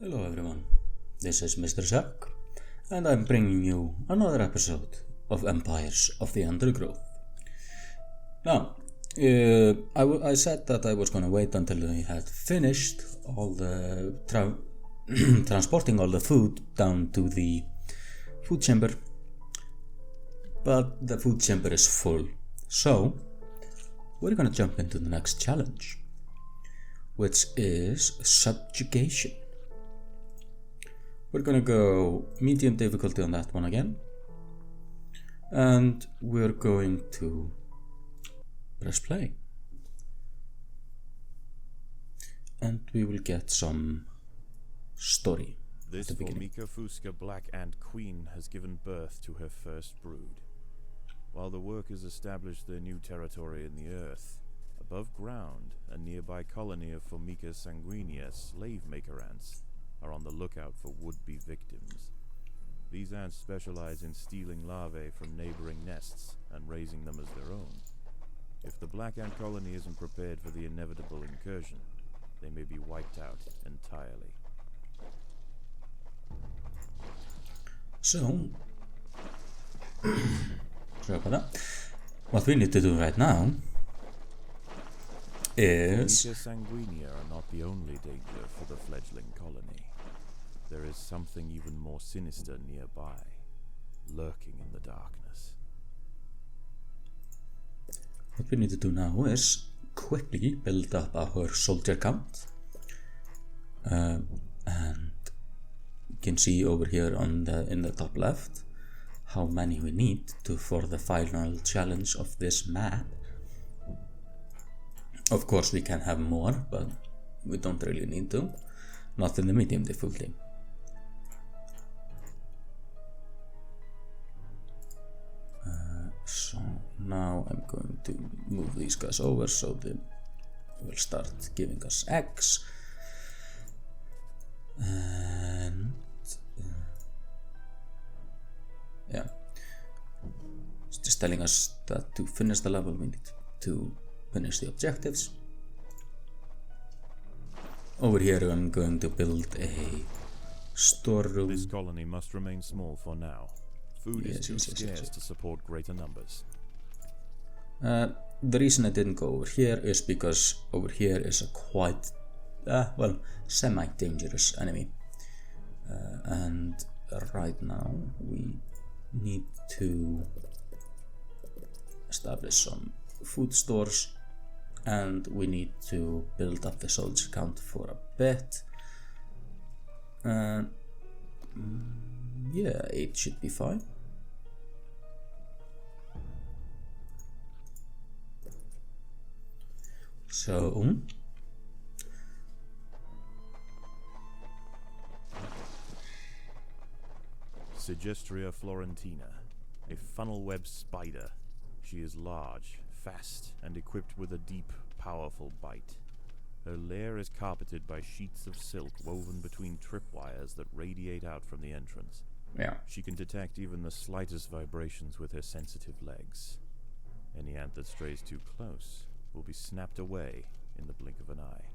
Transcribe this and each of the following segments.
Hello everyone, this is MrSjarok, and I'm bringing you another episode of Empires of the Undergrowth. Now, I said that I was gonna wait until I had finished all the transporting all the food down to the food chamber, but the food chamber is full, so we're gonna jump into the next challenge, which is subjugation. We're gonna go medium difficulty on that one again, and we're going to press play, and we will get some story. This Formica Fusca Black Ant Queen has given birth to her first brood. While the workers established their new territory in the earth, above ground, a nearby colony of Formica sanguinea slave-maker ants are on the lookout for would-be victims. These ants specialize in stealing larvae from neighboring nests and raising them as their own. If the black ant colony isn't prepared for the inevitable incursion, they may be wiped out entirely. So, sorry about that. What we need to do right now is... Formica sanguinea are not the only danger for the fledgling colony. There is something even more sinister nearby, lurking in the darkness. What we need to do now is quickly build up our soldier count, and you can see over here on in the top left how many we need for the final challenge of this map. Of course we can have more, but we don't really need to, not in the medium difficulty. So now I'm going to move these guys over so they will start giving us eggs, and yeah, it's just telling us that to finish the level we need to finish the objectives. Over here I'm going to build a storeroom. This colony must remain small for now. Food is too scarce to support greater numbers. The reason I didn't go over here is because over here is a quite, semi-dangerous enemy. And right now we need to establish some food stores, and we need to build up the soldier count for a bit. Yeah, 8 should be fine. So Sigestria florentina, a funnel-web spider. She is large, fast, and equipped with a deep, powerful bite. Her lair is carpeted by sheets of silk woven between tripwires that radiate out from the entrance. yeah, She can detect even the slightest vibrations with her sensitive legs. Any ant that strays too close will be snapped away in the blink of an eye.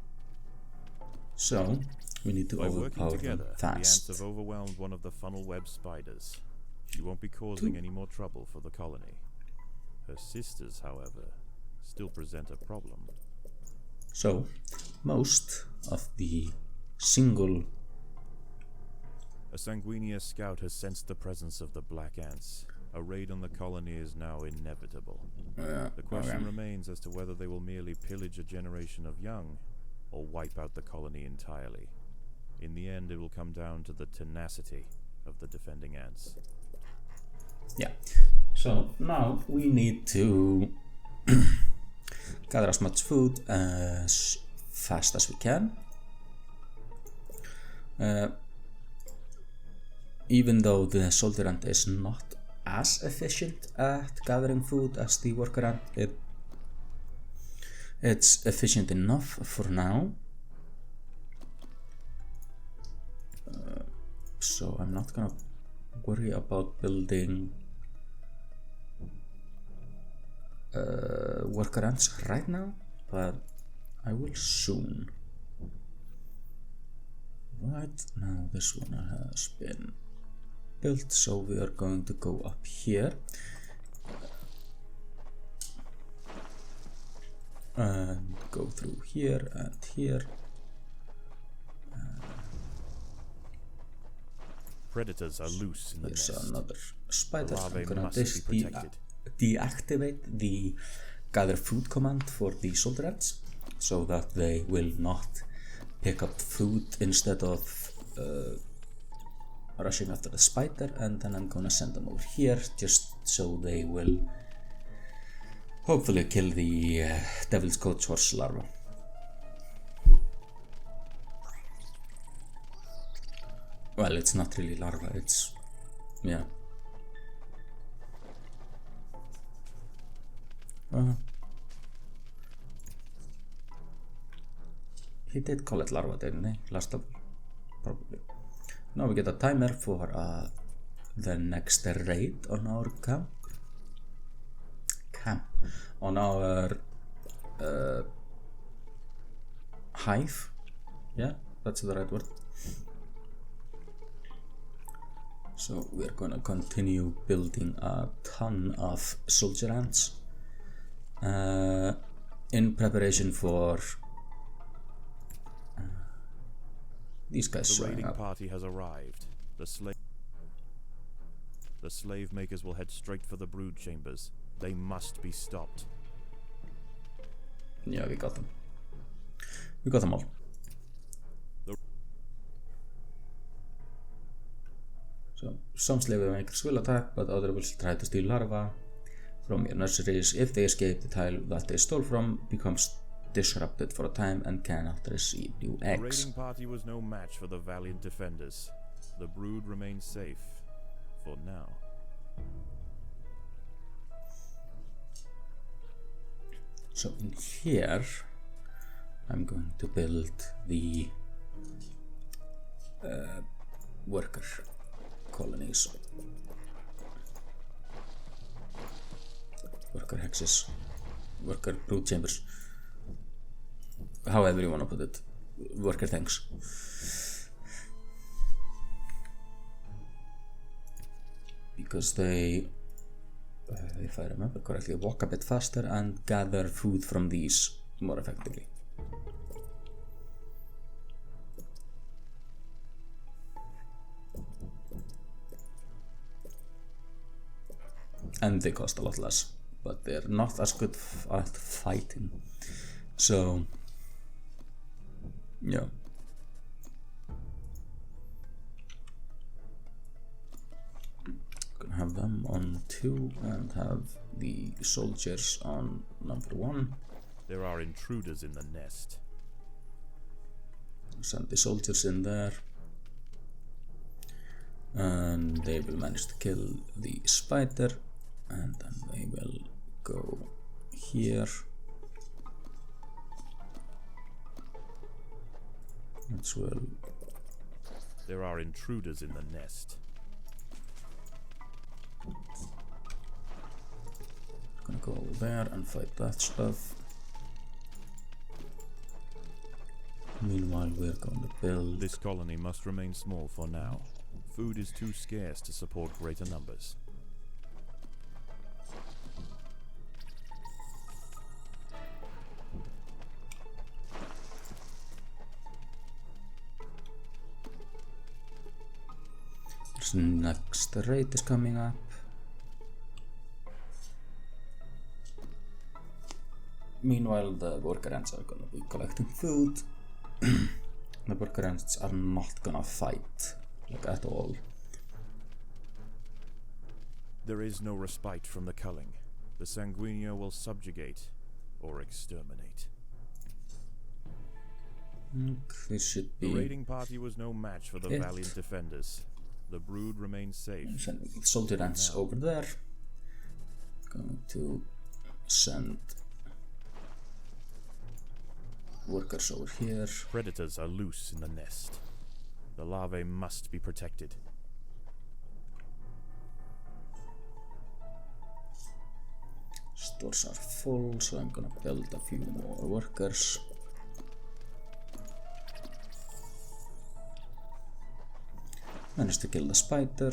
so we need to By working overpower them together, the ants fast. have overwhelmed one of the funnel-web spiders. She won't be causing any more trouble for the colony. Her sisters, however, still present a problem. So most of the single... A sanguinea scout has sensed the presence of the black ants. A raid on the colony is now inevitable. The question remains as to whether they will merely pillage a generation of young, or wipe out the colony entirely. In the end, it will come down to the tenacity of the defending ants. Yeah, so now we need to gather as much food as fast as we can. Even though the soldier ant is not as efficient at gathering food as the worker ant, it's efficient enough for now. So I'm not gonna worry about building worker ants right now, but I will soon. Alright, now this one has been built, so we are going to go up here and go through here and here. Predators are loose in the Here's nest. another spider. larvae I'm gonna must be protected. deactivate the gather food command for the soldier ants so that they will not pick up food instead of rushing after the spider, and then I'm gonna send them over here just so they will hopefully kill the devil's coach horse larva. Well, it's not really larva, it's, yeah. He did call it larva, didn't he? Last level, probably. Now we get a timer for the next raid on our on our hive. Yeah, that's the right word. So we're gonna continue building a ton of soldier ants in preparation for these guys. The raiding party has arrived. The slave makers will head straight for the brood chambers. They must be stopped. Yeah, we got them. We got them all. So some slave makers will attack, but others will try to steal larvae from your nurseries. If they escape, the tile that they stole from becomes disrupted for a time and cannot receive new eggs. The raiding party was no match for the valiant defenders. The brood remains safe for now. So in here, I'm going to build the worker colonies, worker hexes, worker brood chambers, however you want to put it, worker tanks. Because they, if I remember correctly, walk a bit faster and gather food from these more effectively. And they cost a lot less, but they're not as good at fighting. So, yeah. Gonna have them on 2 and have the soldiers on number 1. There are intruders in the nest. Send the soldiers in there. And they will manage to kill the spider. And then they will go here. As well. There are intruders in the nest. Gonna go over there and fight that stuff. Meanwhile, we're going to build. This colony must remain small for now. Food is too scarce to support greater numbers. Next raid is coming up. Meanwhile, the worker ants are gonna be collecting food. The worker ants are not gonna fight, like, at all. There is no respite from the culling. The Sanguinio will subjugate or exterminate. This should be. The raiding party was no match for the valiant defenders. The brood remains safe. Sending soldier ants over there. Going to send workers over here. Predators are loose in the nest. The larvae must be protected. Stores are full, so I'm gonna build a few more workers. Managed to kill the spider.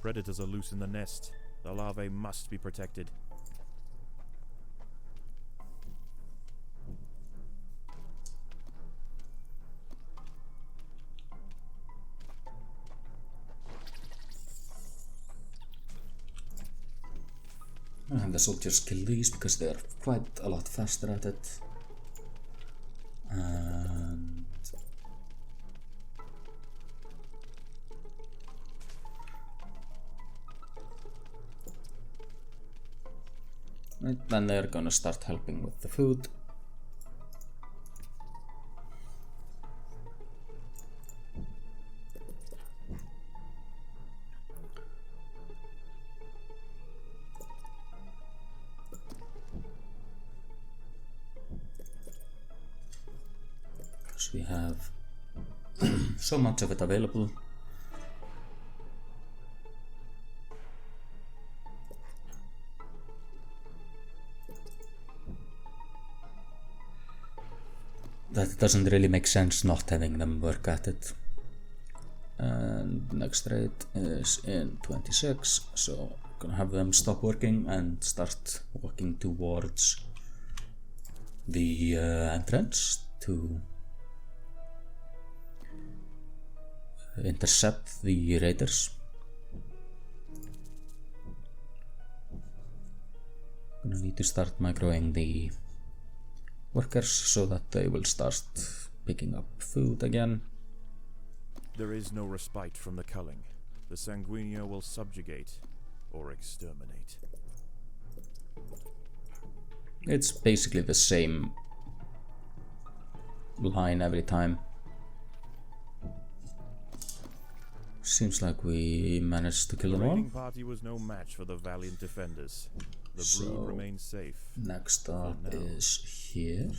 Predators are loose in the nest. The larvae must be protected. And the soldiers kill these because they are quite a lot faster at it. And then they're gonna start helping with the food. Because we have so much of it available. That it doesn't really make sense not having them work at it. And next raid is in 26, so I'm gonna have them stop working and start walking towards the entrance to intercept the raiders. Gonna need to start microing the workers so that they will start picking up food again. There is no respite from the culling. The Sanguinio will subjugate or exterminate. It's basically the same line every time. Seems like we managed to kill them all. The raiding party was no match for the valiant defenders. The brood remains safe. Next up is here.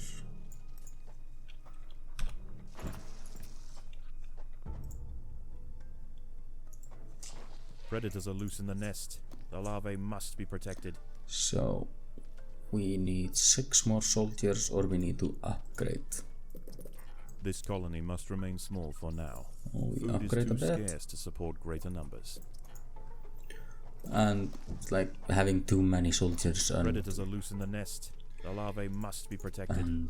Predators are loose in the nest. The larvae must be protected. So we need 6 more soldiers, or we need to upgrade. This colony must remain small for now. We Food upgrade is a too bit. scarce to support greater numbers. And like having too many soldiers and Predators are loose in the nest. The larvae must be protected.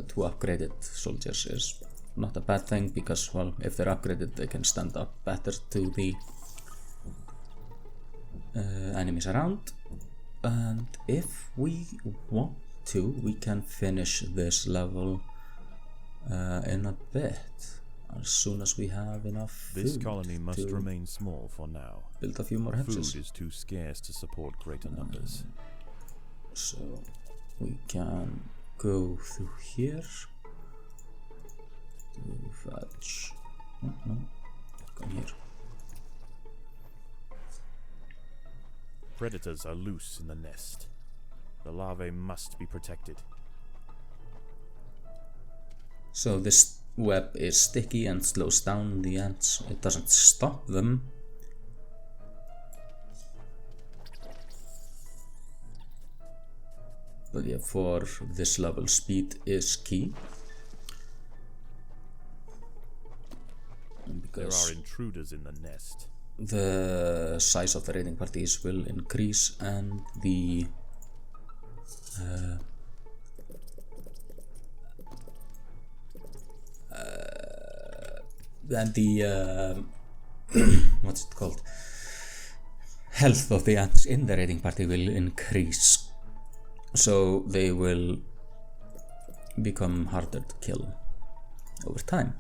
to upgraded soldiers is not a bad thing, because, well, if they're upgraded they can stand up better to the enemies around. And if we want to, we can finish this level in a bit, as soon as we have enough food. This colony must remain small for now. Build a few more hexes. Food is too scarce to support greater numbers. So we can go through here to fetch. No, come here. Predators are loose in the nest. The larvae must be protected. So this web is sticky and slows down the ants. It doesn't stop them. But yeah, for this level, speed is key. And There because are intruders in the nest. the size of the raiding parties will increase, and the what's it called? Health of the ants in the raiding party will increase, so they will become harder to kill over time.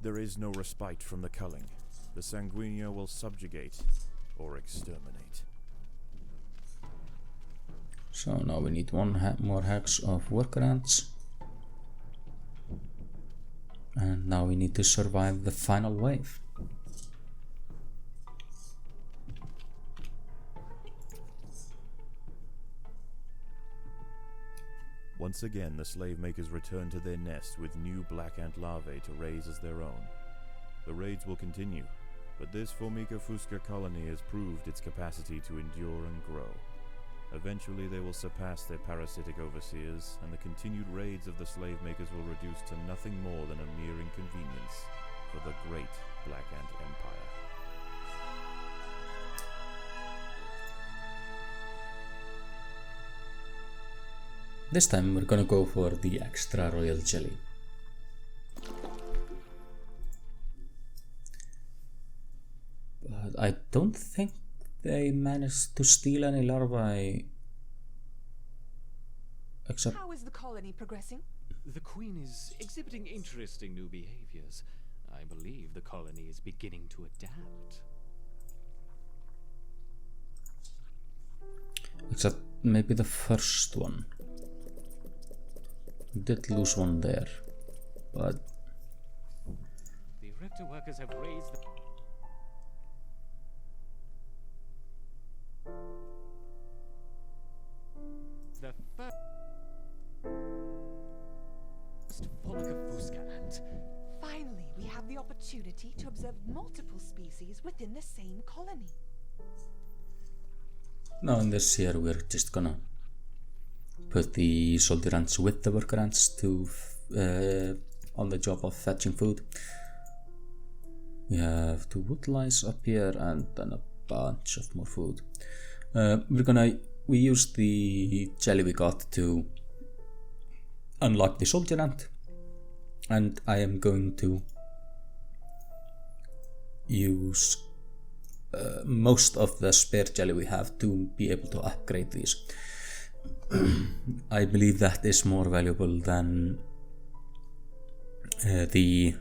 There is no respite from the culling. The Sanguinio will subjugate or exterminate. So now we need one more hex of worker ants. And now we need to survive the final wave. Once again, the slave makers return to their nest with new black ant larvae to raise as their own. The raids will continue, but this Formica fusca colony has proved its capacity to endure and grow. Eventually they will surpass their parasitic overseers, and the continued raids of the slave makers will reduce to nothing more than a mere inconvenience for the great Black Ant Empire. This time we're gonna go for the extra royal jelly. But I don't think they managed to steal any larvae. Except... How is the colony progressing? The Queen is exhibiting interesting new behaviors. I believe the colony is beginning to adapt. Except maybe the first one. We did lose one there, but... The Rector workers have raised the first Follicafuska ant. Finally, we have the opportunity to observe multiple species within the same colony. Now in this here we're just gonna put the soldier ants with the worker ants to on the job of fetching food. We have 2 wood lice up here and then a bunch of more food. We use the jelly we got to unlock the soldier ant, and I am going to use most of the spare jelly we have to be able to upgrade these. I believe that is more valuable than the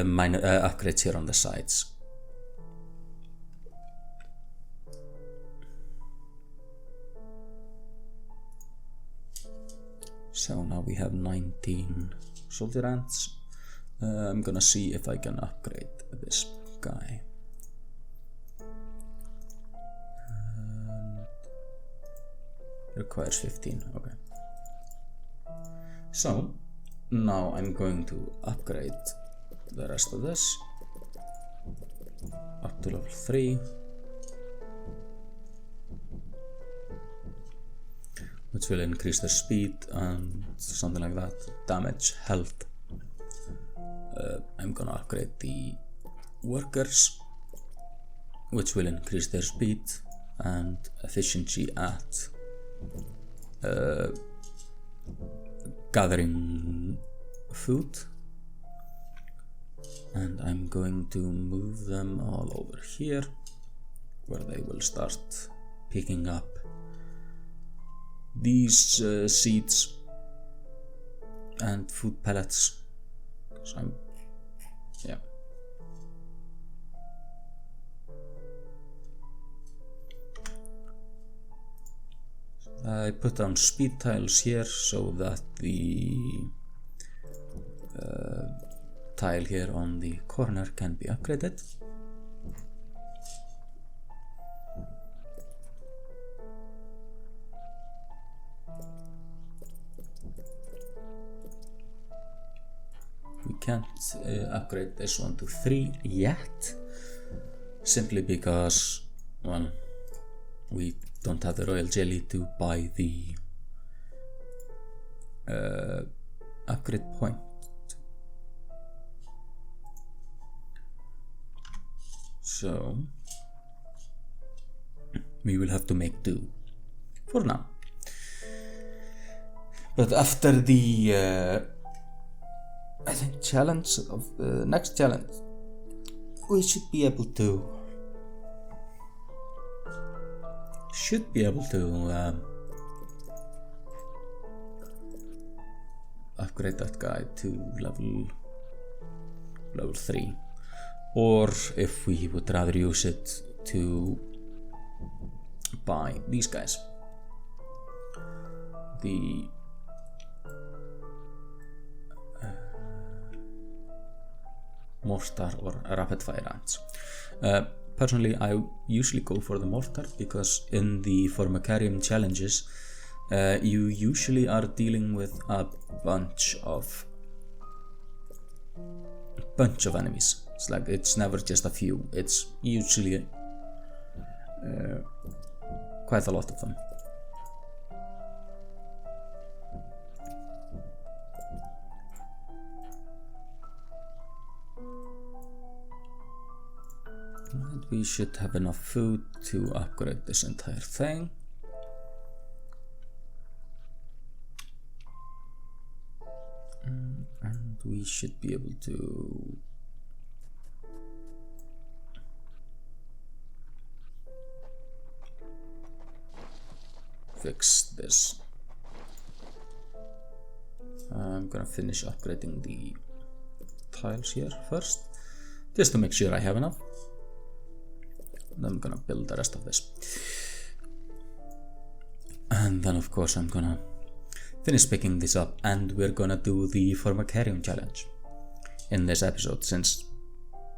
minor upgrades here on the sides. So now we have 19 soldier ants. I'm gonna see if I can upgrade this guy. Requires 15, okay. So now I'm going to upgrade the rest of this up to level 3, which will increase the speed and something like that, damage, health. I'm gonna upgrade the workers, which will increase their speed and efficiency at gathering food, and I'm going to move them all over here where they will start picking up these seeds and food pellets. So I put down speed tiles here so that the tile here on the corner can be upgraded. We can't upgrade this one to 3 yet, simply because, well, we don't have the royal jelly to buy the upgrade point. So we will have to make do for now. But after the I think challenge of the next challenge, we should be able to upgrade that guy to level 3, or if we would rather use it to buy these guys, the mortar or rapid fire ants. Personally, I usually go for the mortar because in the Formicarium challenges you usually are dealing with a bunch of bunch of enemies. It's like it's never just a few. It's usually quite a lot of them. And we should have enough food to upgrade this entire thing. And we should be able to fix this. I'm gonna finish upgrading the tiles here first, just to make sure I have enough. And I'm gonna build the rest of this. And then of course I'm gonna finish picking this up, and we're gonna do the Formicarium challenge in this episode, since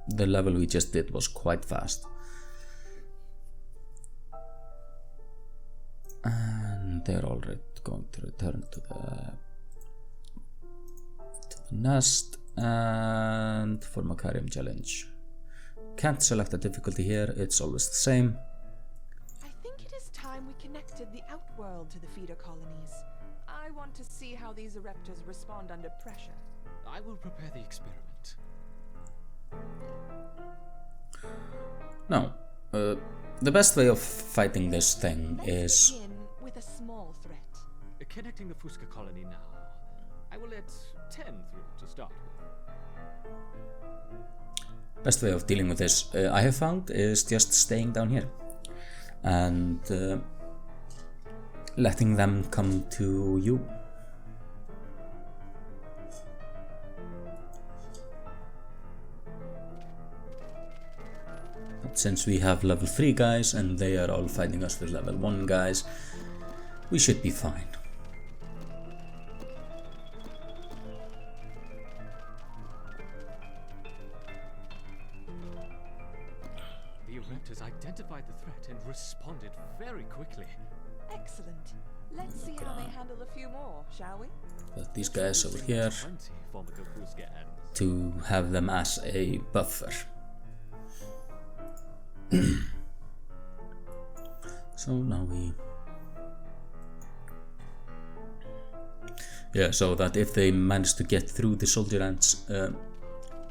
the level we just did was quite fast. And they're already going to return to the nest. And Formicarium challenge. Can't select a difficulty here, it's always the same. I think it is time we connected the outworld to the feeder colonies. I want to see how these Ereptors respond under pressure. I will prepare the experiment. Now, the best way of fighting this thing Let's is... begin with a small threat. Connecting the Fusca colony now. I will let 10 through to start with. Best way of dealing with this, I have found, is just staying down here. And letting them come to you. But since we have level 3 guys and they are all fighting us with level 1 guys, we should be fine. The Ereptors identified the threat and responded very quickly. Excellent. Let's see how they handle a few more, shall we? Put these guys over here 20 Formica Fusca ends. to have them as a buffer. So now we... Yeah, so that if they manage to get through the soldier ants,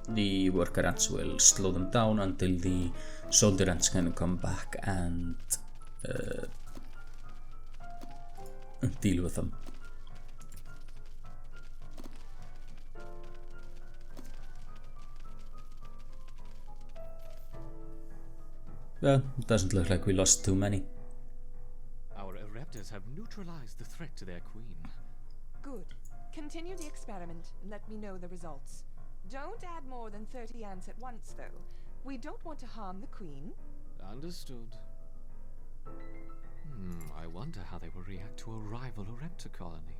the worker ants will slow them down until the soldier ants can come back and deal with them. Well, it doesn't look like we lost too many. Our Ereptors have neutralized the threat to their queen. Good. Continue the experiment and let me know the results. Don't add more than 30 ants at once, though. We don't want to harm the queen. Understood. I wonder how they will react to a rival Ereptor colony.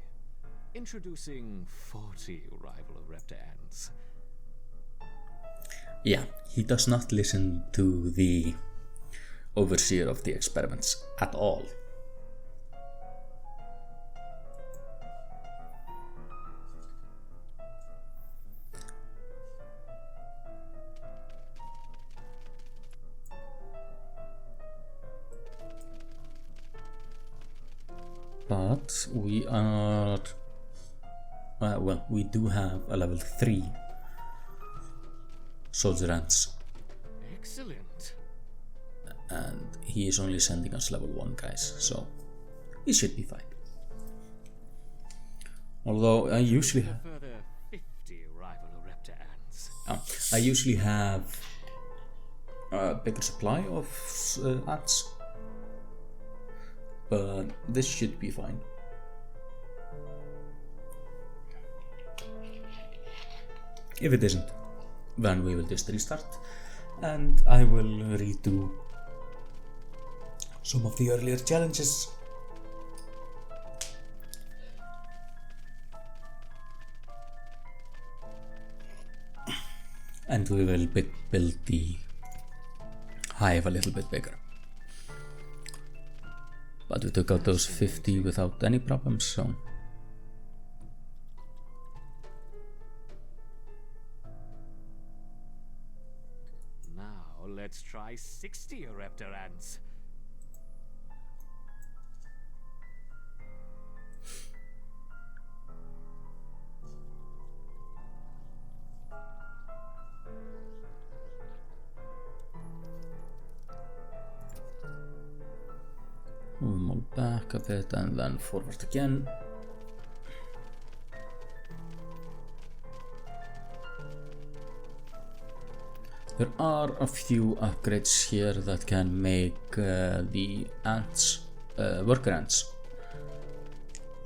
Introducing 40 rival Ereptor ants. Yeah, he does not listen to the overseer of the experiments at all. But we are... well, we do have a level 3 soldier ants. Excellent. And he is only sending us level 1 guys, so he should be fine. Although I usually A further 50 rival Ereptor ants. I usually have a bigger supply of ants, but this should be fine. If it isn't, then we will just restart and I will redo some of the earlier challenges. And we will build the hive a little bit bigger. But we took out those 50 without any problems, so... let's try 60 Raptor ants. Move back a bit and then forward again. There are a few upgrades here that can make the ants, worker ants,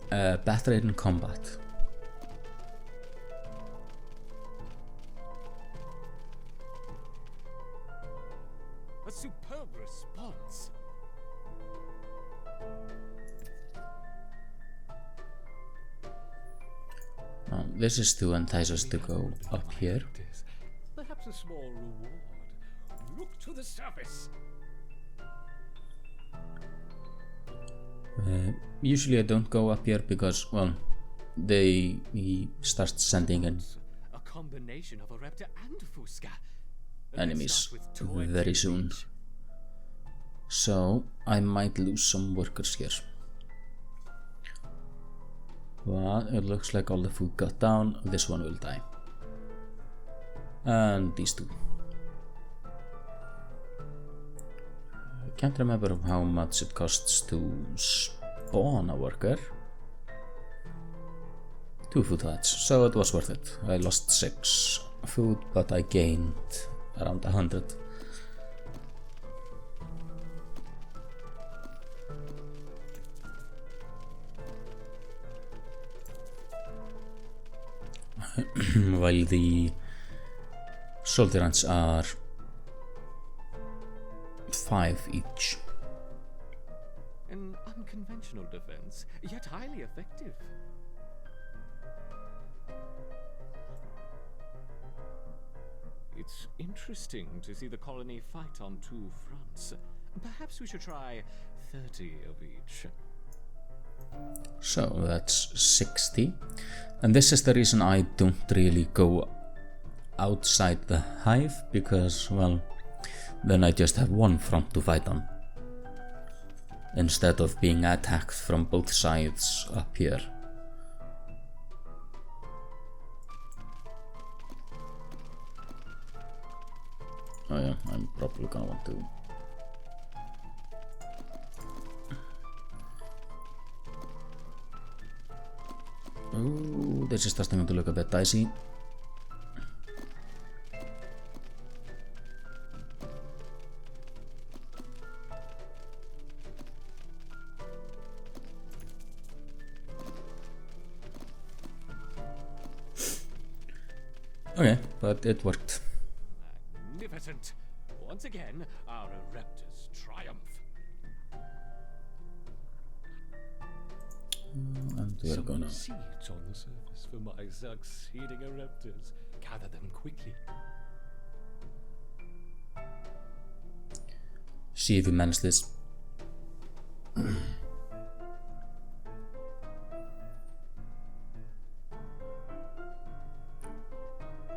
better in combat. A superb response. This is to entice us to go up here. Perhaps a small reward. Look to the surface. Usually I don't go up here because, well, he starts sending in A combination of a raptor and Fusca. enemies very soon. So I might lose some workers here. But it looks like all the food got down. This one will die. And these two. I can't remember how much it costs to spawn a worker. 2 food hats, so it was worth it. I lost 6 food, but I gained around 100. While the soldier ants are 5 each. An unconventional defense, yet highly effective. It's interesting to see the colony fight on 2 fronts. Perhaps we should try 30 of each. So that's 60. And this is the reason I don't really go outside the hive, because, well, then I just have one front to fight on, instead of being attacked from both sides up here. Oh yeah, I'm probably gonna want to. Oh, this is starting to look a bit dicey. Okay, but it worked. Magnificent! Once again, our raptors triumph. And we're Some gonna seeds on the surface for my succeeding raptors. Gather them quickly. see if we manage this.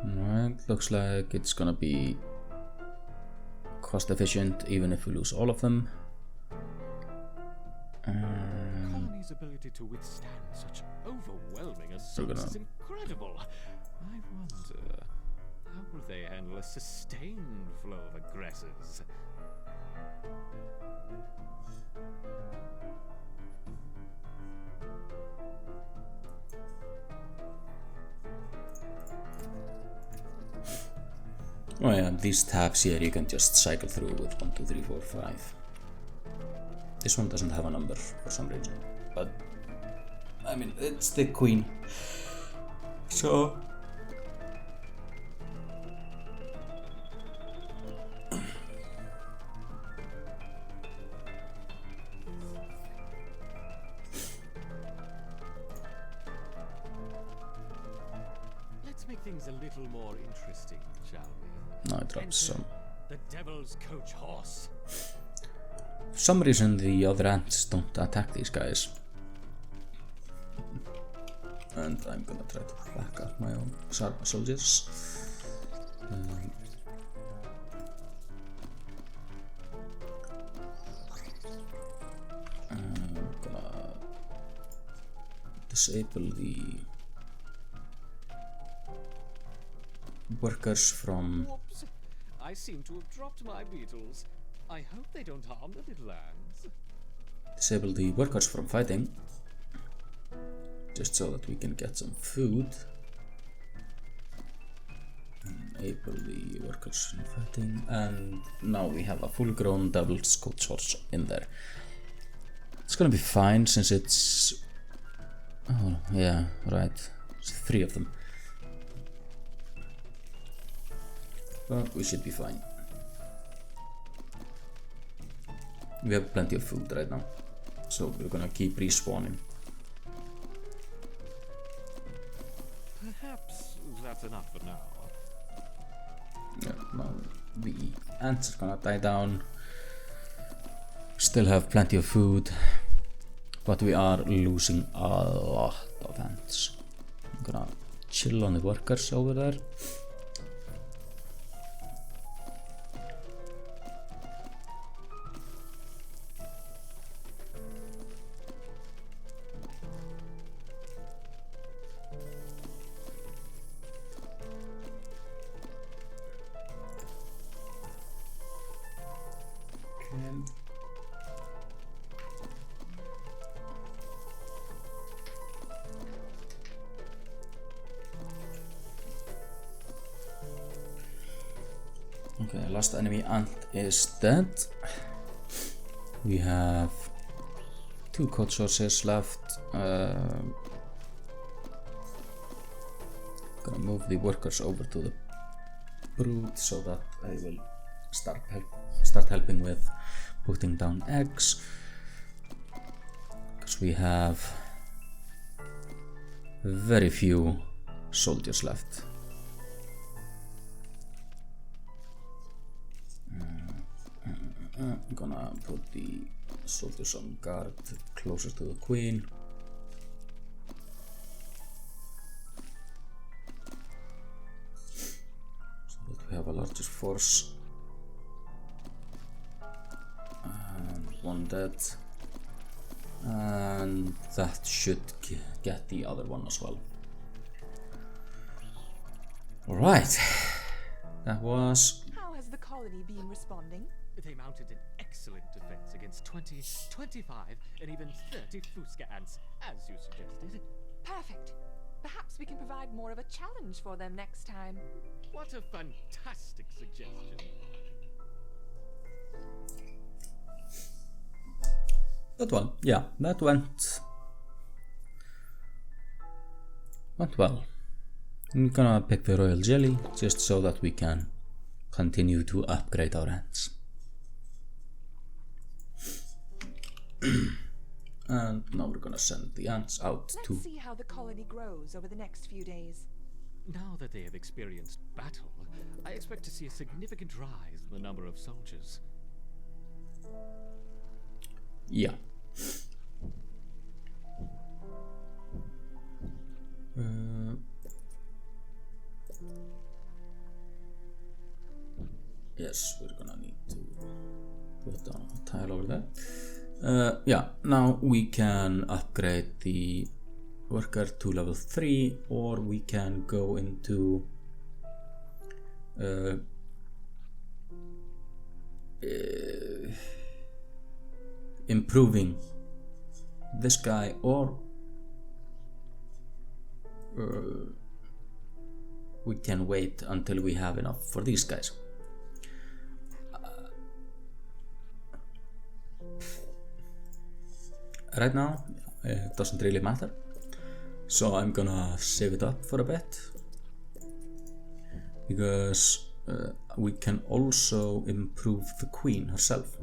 Alright, looks like it's gonna be cost efficient even if we lose all of them. The colony's ability to withstand such overwhelming assaults is incredible. I wonder, how will they handle a sustained flow of aggressors? Oh yeah, these tabs here you can just cycle through with 1, 2, 3, 4, 5. This one doesn't have a number for some reason, but I mean it's the queen, so Let's make things a little more interesting, shall we? now it drops some. The devil's coach horse. For some reason the other ants don't attack these guys. And I'm gonna try to back up my own soldiers. disable the workers from... Whoops! I seem to have dropped my beetles. I hope they don't harm the little ants. Disable the workers from fighting, just so that we can get some food. Enable the workers from fighting, and now we have a full-grown double scout horse in there. It's gonna be fine since it's... oh yeah, right, it's 3 of them. But we should be fine. We have plenty of food right now, so we're gonna keep respawning. Perhaps that's enough for now. Yeah, now the ants are gonna die down. Still have plenty of food, but we are losing a lot of ants. I'm gonna chill on the workers over there. Okay, last enemy ant is dead. We have 2 code sources left. Gonna move the workers over to the brood so that I will start helping with putting down eggs, because we have very few soldiers left. I'm gonna put the soldiers on guard closer to the queen. So that we have a larger force. And 1 dead. And that should get the other one as well. Alright. That was... How has the colony been responding? They mounted an excellent defense against 20, 25, and even 30 Fuska ants, as you suggested. Perfect. Perhaps we can provide more of a challenge for them next time. What a fantastic suggestion. That one, yeah, that went well. I'm gonna pick the royal jelly just so that we can continue to upgrade our ants. And now we're gonna send the ants out to... Let's see how the colony grows over the next few days. Now that they have experienced battle, I expect to see a significant rise in the number of soldiers. Yeah. Yes, we're gonna need to put down a tile over there. Yeah, now we can upgrade the worker to level 3, or we can go into improving this guy, or we can wait until we have enough for these guys. Right now it doesn't really matter, so I'm gonna save it up for a bit, because we can also improve the queen herself.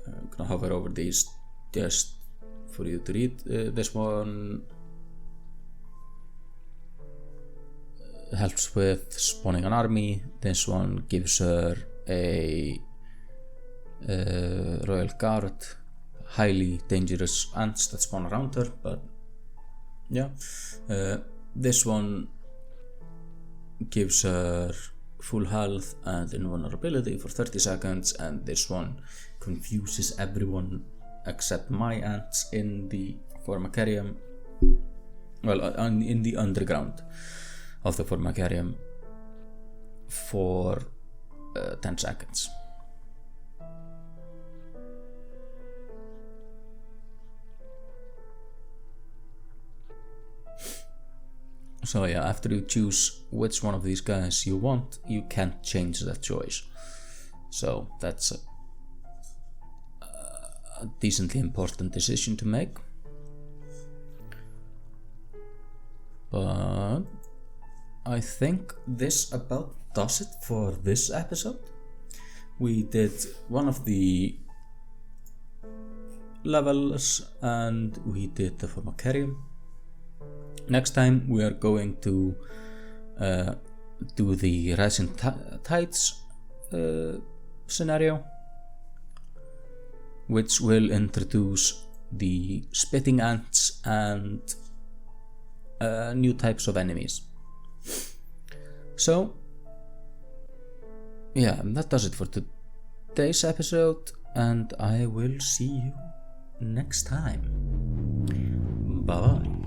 I'm gonna hover over these just for you to read. This one helps with spawning an army. This one gives her a royal guard, highly dangerous ants that spawn around her, but yeah. This one gives her full health and invulnerability for 30 seconds, and this one confuses everyone except my ants in the Formicarium, well, in the underground of the Formicarium for 10 seconds. So yeah, after you choose which one of these guys you want, you can't change that choice. So that's a decently important decision to make. But I think this about does it for this episode. We did one of the levels and we did the Formicarium. Next time we are going to do the Rising Tides scenario, which will introduce the spitting ants and new types of enemies. So yeah, that does it for today's episode, and I will see you next time. Bye bye.